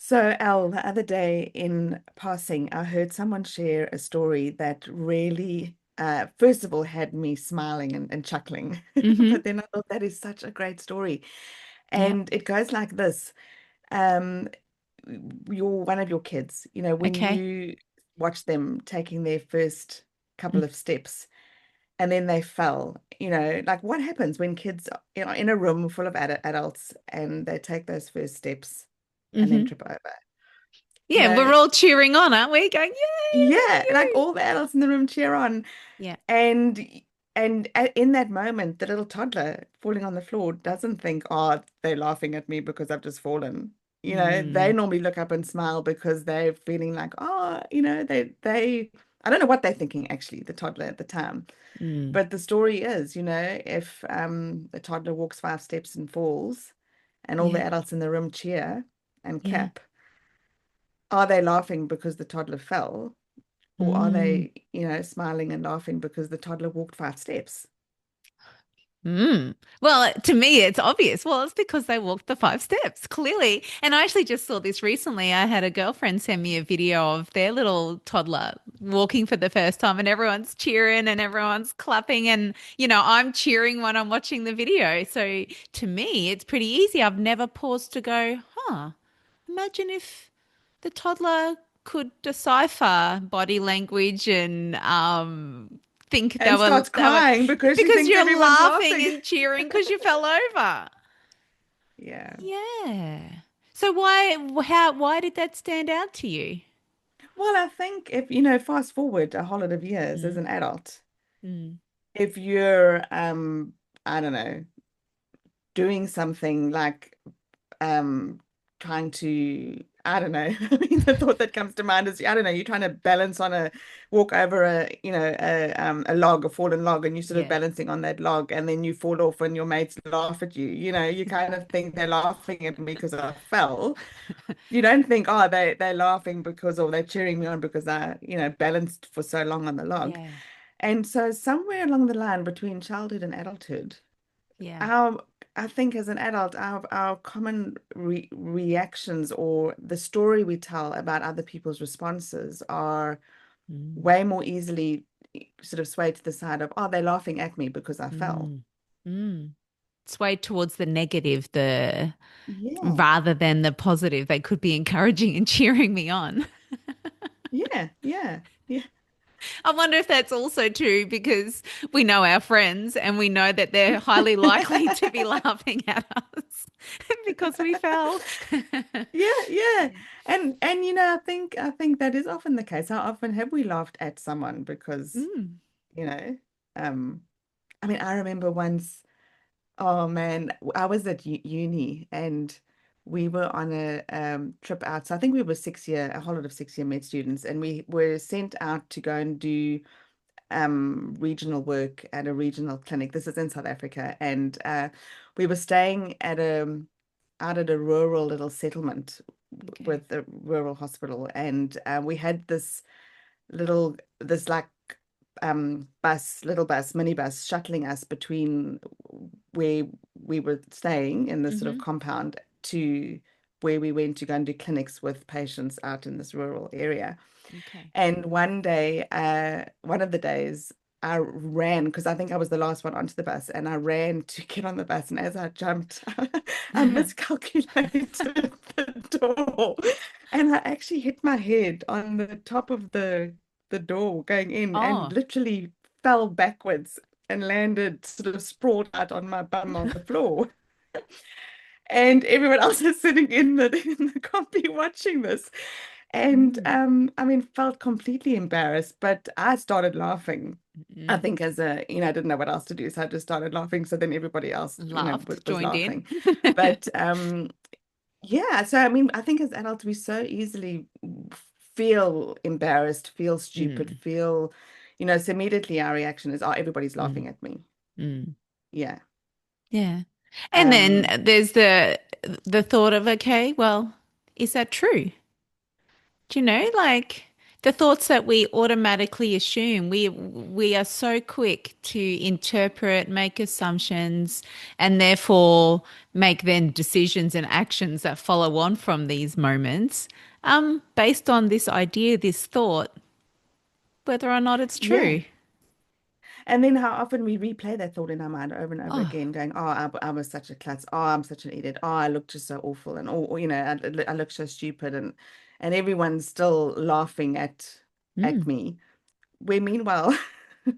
So, Al, the other day in passing, I heard someone share a story that really, first of all, had me smiling and chuckling. Mm-hmm. But then I thought that is such a great story. Yeah. And it goes like this. Um, one of your kids, when Okay. you watch them taking their first Mm. couple of steps and then they fell, like what happens when kids, in a room full of adults and they take those first steps and then Mm-hmm. trip over? You Yeah, we're know, all cheering on, aren't we? Going, yay, look at Yeah, like you. all the adults in the room cheer on, Yeah. and in that moment, the little toddler falling on the floor doesn't think, "Oh, they're laughing at me because I've just fallen." They Mm. normally look up and smile because they're feeling like, "Oh, I don't know what they're thinking actually, the toddler at the time." Mm. But the story is, if the toddler walks 5 steps and falls, and all the Yeah. adults in the room cheer and Yeah. clap, are they laughing because the toddler fell? Or are Mm. they, smiling and laughing because the toddler walked 5 steps? Mm. Well, to me, it's obvious. Well, it's because they walked the 5 steps, clearly. And I actually just saw this recently. I had a girlfriend send me a video of their little toddler walking for the first time, and everyone's cheering and everyone's clapping. And, I'm cheering when I'm watching the video. So to me, it's pretty easy. I've never paused to go, huh, imagine if the toddler could decipher body language and think they And were starts they were crying because she because thinks you're everyone's laughing laughing. and cheering because you fell over. Yeah. Yeah. So why did that stand out to you? Well, I think if, fast forward a whole lot of years as Mm, an adult, mm, if you're, I don't know, doing something like um trying to, I don't know. I mean, the thought that comes to mind is, I don't know, you're trying to balance on a walk over a log, a fallen log, and you're sort of yeah. balancing on that log, and then you fall off and your mates laugh at you. You kind of think they're laughing at me because I fell. You don't think, oh, they're laughing because, or they're cheering me on because I, balanced for so long on the log. Yeah. And so somewhere along the line between childhood and adulthood, Yeah. our I think as an adult, our common reactions or the story we tell about other people's responses are Mm, way more easily sort of swayed to the side of, oh, they're laughing at me because I fell. mm, mm. Swayed towards the negative, the Yeah, rather than the positive. They could be encouraging and cheering me on. yeah, yeah, yeah, I wonder if that's also true because we know our friends and we know that they're highly likely to be laughing at us because we fell. yeah, yeah. And I think that is often the case. How often have we laughed at someone because, Mm, you know, um, I mean, I remember once. Oh man, I was at uni and we were on a trip out. So I think we were a whole lot of 6 year med students, and we were sent out to go and do regional work at a regional clinic. This is in South Africa, and we were staying out at a rural little settlement okay. with a rural hospital, and we had this like little bus, minibus shuttling us between where we were staying in this sort of Hmm. compound to where we went to go and do clinics with patients out in this rural area. Okay. And one of the days, I ran because I think I was the last one onto the bus, and I ran to get on the bus. And as I jumped, I miscalculated the door, and I actually hit my head on the top of the door going in, and Oh. literally fell backwards and landed sort of sprawled out on my bum on the floor. And everyone else is sitting in the copy watching this. And Mm, I mean, felt completely embarrassed, but I started laughing. I mm. think I didn't know what else to do, so I just started laughing. So then everybody else, Laughed, was joined in. laughing. But yeah, so I mean, I think as adults we so easily feel embarrassed, feel stupid, Mm, so immediately our reaction is, oh, everybody's mm, laughing at me. mm. Yeah. Yeah. And then Um, there's the thought of, okay, well, is that true? Do you know, like The thoughts that we automatically assume, we are so quick to interpret, make assumptions, and therefore make then decisions and actions that follow on from these moments, based on this idea, this thought, whether or not it's Yeah. true. And then how often we replay that thought in our mind over and over Oh, again, going, "Oh, I was such a klutz. Oh, I'm such an idiot. Oh, I look just so awful, and oh, you know, I look so stupid," and everyone's still laughing at mm. me. Where meanwhile,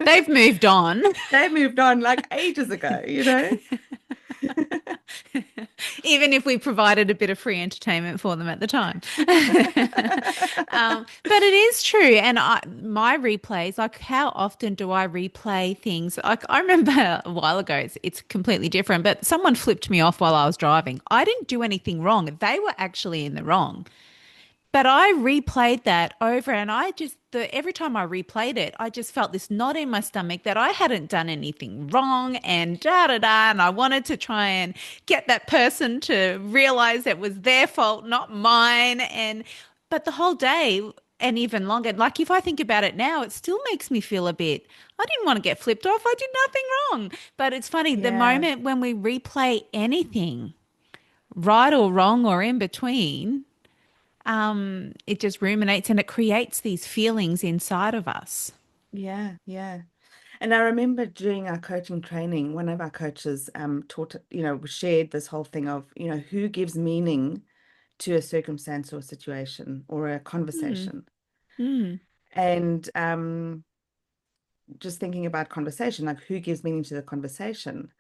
They've moved on. they moved on like ages ago, you know? Even if we provided a bit of free entertainment for them at the time. But it is true. And my replays, like how often do I replay things? Like I remember a while ago, it's completely different, but someone flipped me off while I was driving. I didn't do anything wrong. They were actually in the wrong. But I replayed that over and every time I replayed it, I just felt this knot in my stomach that I hadn't done anything wrong and da da da. And I wanted to try and get that person to realize it was their fault, not mine. But the whole day and even longer, like if I think about it now, it still makes me feel a bit, I didn't want to get flipped off. I did nothing wrong. But it's funny, the Yeah, moment when we replay anything, right or wrong or in between, it just ruminates and it creates these feelings inside of us. yeah, yeah. And I remember during our coaching training, one of our coaches taught, shared this whole thing of, who gives meaning to a circumstance or a situation or a Mm, conversation. mm, And just thinking about conversation, like who gives meaning to the conversation.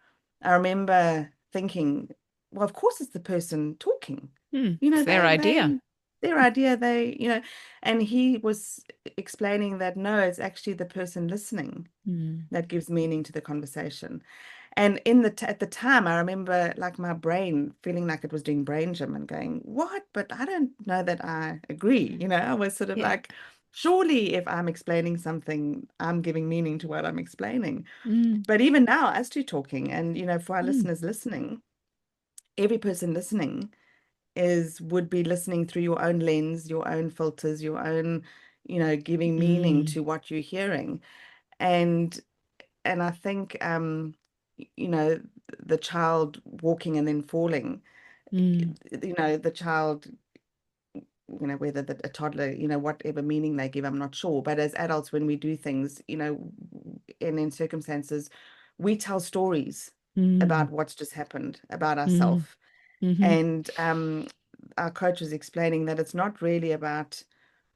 I remember thinking, well, of course it's the person talking. mm. You know, It's their idea. their idea, and he was explaining that no, it's actually the person listening Mm, that gives meaning to the conversation. And in at the time, I remember like my brain feeling like it was doing brain gym and going, "What? But I don't know that I agree." I was sort of yeah. like, surely if I'm explaining something, I'm giving meaning to what I'm explaining. Mm, But even now, as to talking, and for our mm, listeners listening, every person listening is would be listening through your own lens, your own filters, your own, giving meaning mm, to what you're hearing. And I think you know the child walking and then falling, mm, the child, whether a toddler, whatever meaning they give, I'm not sure, but as adults, when we do things, and in circumstances, we tell stories mm, about what's just happened about mm, ourselves. mhm, And our coach was explaining that it's not really about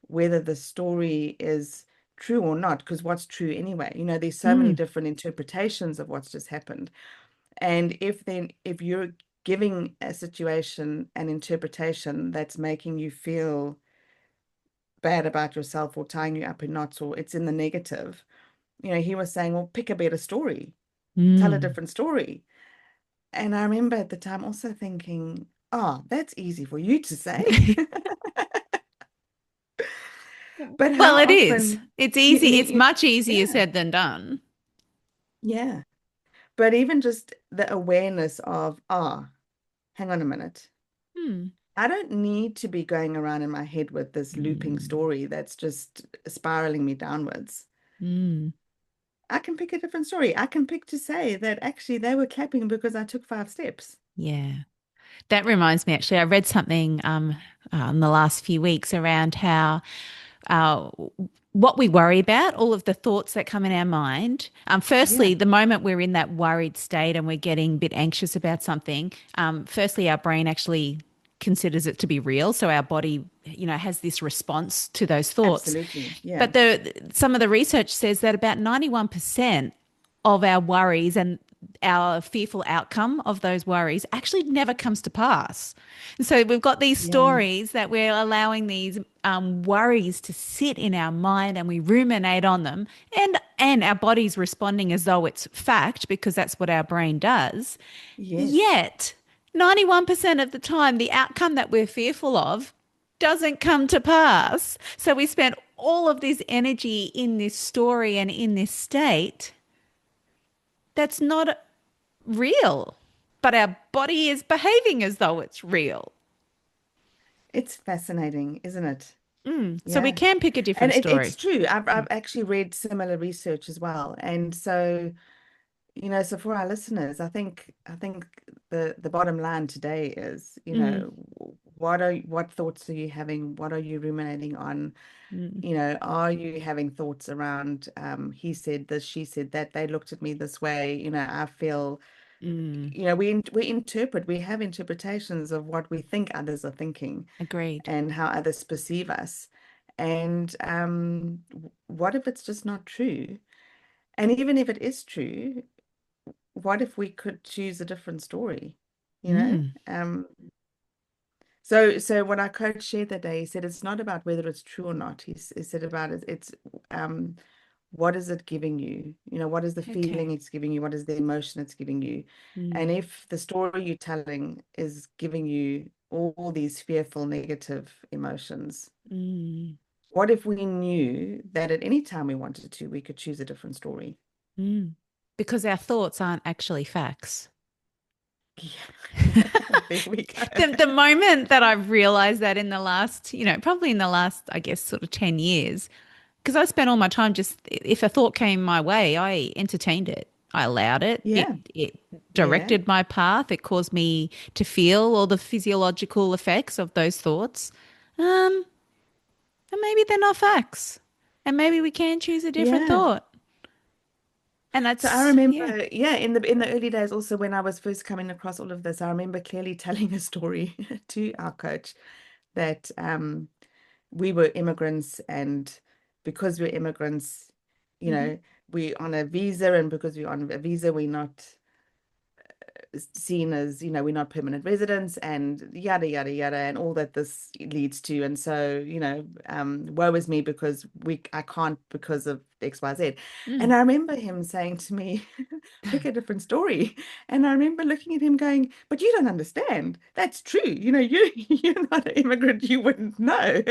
whether the story is true or not, because what's true anyway? There's so many mm, different interpretations of what's just happened. And if you're giving a situation an interpretation that's making you feel bad about yourself or tying you up in knots or it's in the negative, he was saying, well, pick a better story, tell a mm. different story. And I remember at the time also thinking, oh, that's easy for you to say. But Well, how it is. often, It's easy. It's much easier yeah, said than done. yeah. But even just the awareness of, hang on a minute. Mm, I don't need to be going around in my head with this looping mm, story that's just spiraling me downwards. mm. I can pick a different story. I can pick to say that actually they were clapping because I took 5 steps. Yeah. That reminds me, actually, I read something in the last few weeks around how uh, what we worry about, all of the thoughts that come in our mind. Yeah, Firstly, the moment we're in that worried state and we're getting a bit anxious about something, firstly, our brain actually considers it to be real. So our body, has this response to those thoughts. absolutely. Yeah. But some of the research says that about 91% of our worries and our fearful outcome of those worries actually never comes to pass. And so we've got these Yeah. stories that we're allowing these worries to sit in our mind and we ruminate on them, and our body's responding as though it's fact because that's what our brain does. Yes. Yet, 91% of the time, the outcome that we're fearful of doesn't come to pass. So we spend all of this energy in this story and in this state that's not real, but our body is behaving as though it's real. It's fascinating, isn't it? So we Yeah. can pick a And different it's story. true. I've Mm, actually read similar research as well. And so, so for our listeners, I think the bottom line today is, mm, what thoughts are you having? What are you ruminating on? mm, Are you having thoughts around he said this, she said that, they looked at me this way, I feel, mm. we have interpretations of what we think others are thinking Agreed. and how others perceive us. And what if it's just not true? And even if it is true, what if we could choose a different story? You know? Mm, So when our coach shared that day, he said it's not about whether it's true or not. He said about it, it's um, what is it giving you? What is the okay. feeling it's giving you? What is the emotion it's giving you? And Mm, if the story you're telling is giving you all these fearful, negative emotions, mm, what if we knew that at any time we wanted to, we could choose a different story? mm. Because our thoughts aren't actually facts. Yeah. There we go. The moment that I've realized that in the last, probably in the last, I guess, sort of 10 years, because I spent all my time just, if a thought came my way, I entertained it. I allowed it. It Yeah. it Yeah. directed my path. It caused me to feel all the physiological effects of those thoughts. Um, and maybe they're not facts. And maybe we can choose a different Yeah. thought. And So I that's, yeah. remember, yeah, in the early days, also when I was first coming across all of this, I remember clearly telling a story to our coach that we were immigrants, and because we're immigrants, you Hmm. know, we're on a visa, and because we're on a visa, we're not seen as, we're not permanent residents, and yada yada yada, and all that this leads to. And so, woe is me because I can't because of XYZ. And Mm. I remember him saying to me, pick a different story. And I remember looking at him going, but you don't understand. That's true. You're not an immigrant, you wouldn't know.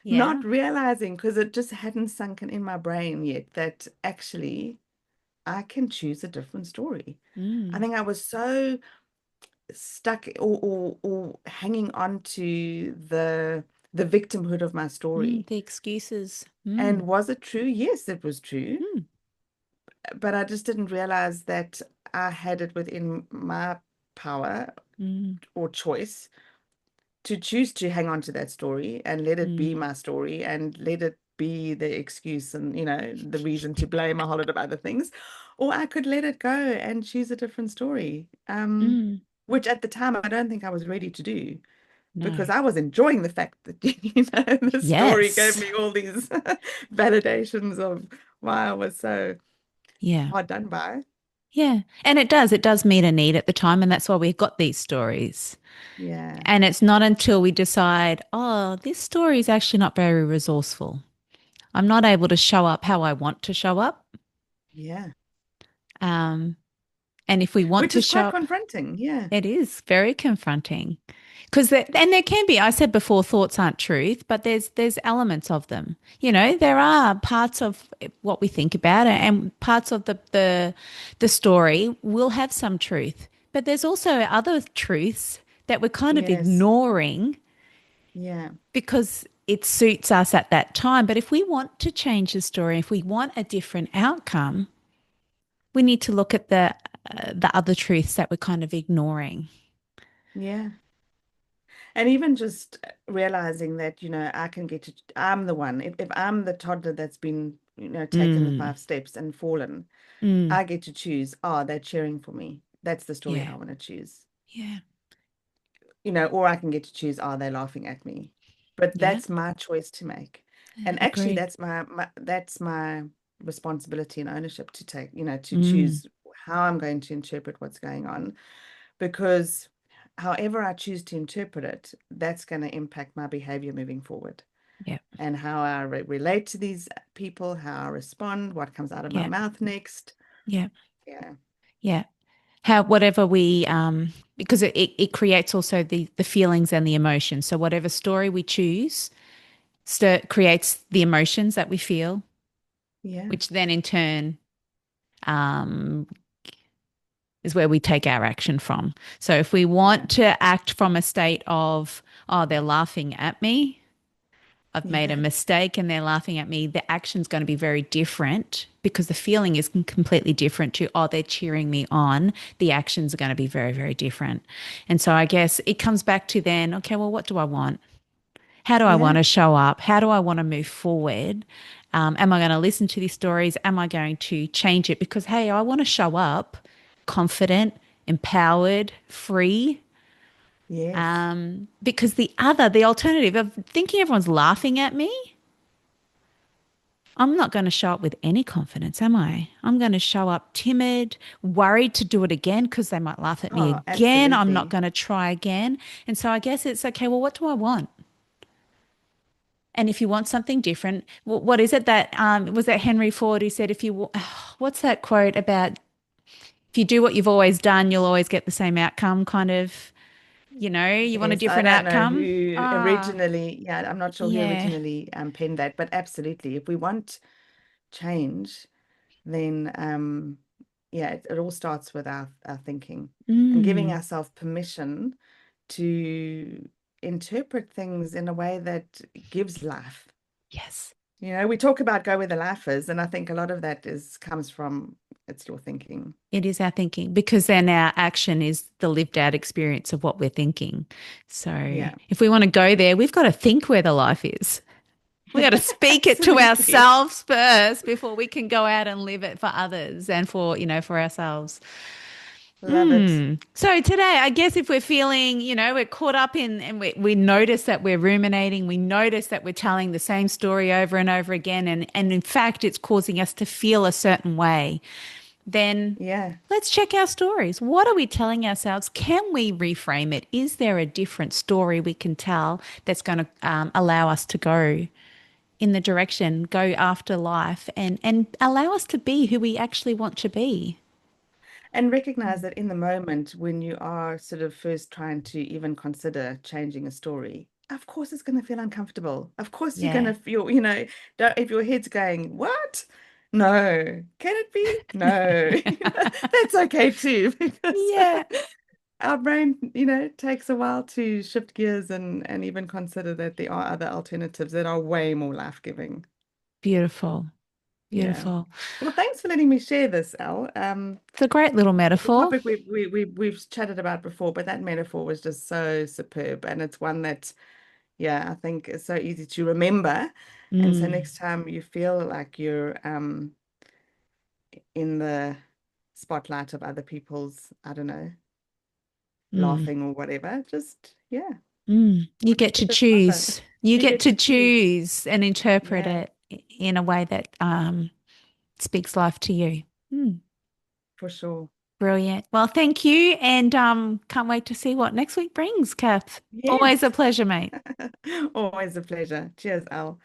Not Yeah. realizing, because it just hadn't sunken in my brain yet, that actually I can choose a different story. I Mm. think I was so stuck, or hanging on to the victimhood of my Mm. story. The excuses. Mm. And was it true? Yes, it was true. Mm. But I just didn't realize that I had it within my power Mm. or choice to choose to hang on to that story and let it be Mm. my story and let it be the excuse and, the reason to blame a whole lot of other things. Or I could let it go and choose a different story. Mm. Which at the time I don't think I was ready to do, No. because I was enjoying the fact that, the story gave Yes. me all these validations of why I was so Yeah. hard done by. Yeah. And it does. It does meet a need at the time. And that's why we've got these stories. Yeah, And it's not until we decide, oh, this story is actually not very resourceful. I'm not able to show up how I want to show up. yeah. Um, and if we want Which to is show quite up, confronting. Yeah, it is very confronting. Because and there can be, I said before, thoughts aren't truth, but there's elements of them. There are parts of what we think about it, and parts of the story will have some truth. But there's also other truths that we're kind of yes, ignoring yeah, because it suits us at that time. But if we want to change the story, if we want a different outcome, we need to look at the other truths that we're kind of ignoring. yeah. And even just realizing that, I'm the one. If I'm the toddler that's been, taken the Mm, 5 steps and fallen, mm, I get to choose, oh, they're cheering for me. That's the story I yeah, want to choose. yeah, Or I can get to choose, are they laughing at me? But yeah. that's my choice to make. And actually Agreed. that's my responsibility and ownership to take, to Mm, choose how I'm going to interpret what's going on. Because however I choose to interpret it, that's going to impact my behavior moving forward, yeah, and how I relate to these people, how I respond, what comes out of my yeah, mouth next. yeah, Yeah. yeah. How whatever we because it creates also the feelings and the emotions. So whatever story we choose creates the emotions that we feel, Yeah. which then in turn um is where we take our action from. So if we Yeah. want to act from a state of, oh, they're laughing at me, I've made a Yeah. mistake and they're laughing at me, the action's going to be very different because the feeling is completely different to, oh, they're cheering me on. The actions are going to be very, very different. And so I guess it comes back to then, okay, well, what do I want? How do I want Yeah. to show up? How do I want to move forward? Am I going to listen to these stories? Am I going to change it? Because, hey, I want to show up confident, empowered, free. Yes. Because the alternative of thinking everyone's laughing at me, I'm not going to show up with any confidence, am I? I'm going to show up timid, worried to do it again because they might laugh at me Oh, again. I'm not absolutely. going to try again. And so I guess it's okay, well, what do I want? And if you want something different, what is it that was that Henry Ford who said, if you, what's that quote about if you do what you've always done, you'll always get the same outcome, kind of, you want a Yes, I different don't know outcome? who Ah, originally, yeah, I'm not sure who yeah. originally penned that, but absolutely, if we want change, then yeah, it all starts with our thinking and giving Mm, ourselves permission to interpret things in a way that gives life. yes. We talk about go where the life is, and I think a lot of that is comes from it's your thinking. It is our thinking because then our action is the lived out experience of what we're thinking. So Yeah, if we want to go there, we've got to think where the life is. We got to speak it to absolutely. ourselves first before we can go out and live it for others and for ourselves. Love it. So today, I guess if we're feeling, we're caught up in and we notice that we're ruminating, we notice that we're telling the same story over and over again, and in fact, it's causing us to feel a certain way, then Yeah. let's check our stories. What are we telling ourselves? Can we reframe it? Is there a different story we can tell that's going to allow us to go in the direction, go after life, and allow us to be who we actually want to be? And recognize that in the moment when you are sort of first trying to even consider changing a story, of course it's going to feel uncomfortable. Of course you're going Yeah. to feel, if your head's going, what? No. Can it be? No. That's okay too, because Yeah. our brain, takes a while to shift gears and even consider that there are other alternatives that are way more life-giving. Beautiful. Yeah. Beautiful. Well, thanks for letting me share this, Elle. It's a great little It's a metaphor. topic we've chatted about before, but that metaphor was just so superb, and it's one that, yeah, I think is so easy to remember. And so Mm, next time you feel like you're in the spotlight of other people's, I don't know, mm, laughing or whatever, just yeah, You look get at to the smile. choose. You You get get to to choose. choose and interpret Yeah, it in a way that speaks life to you. Mm, for sure. brilliant. Well, thank you. And can't wait to see what next week brings, Kath. Always a Yes. pleasure, mate. Always a pleasure. Cheers, Al.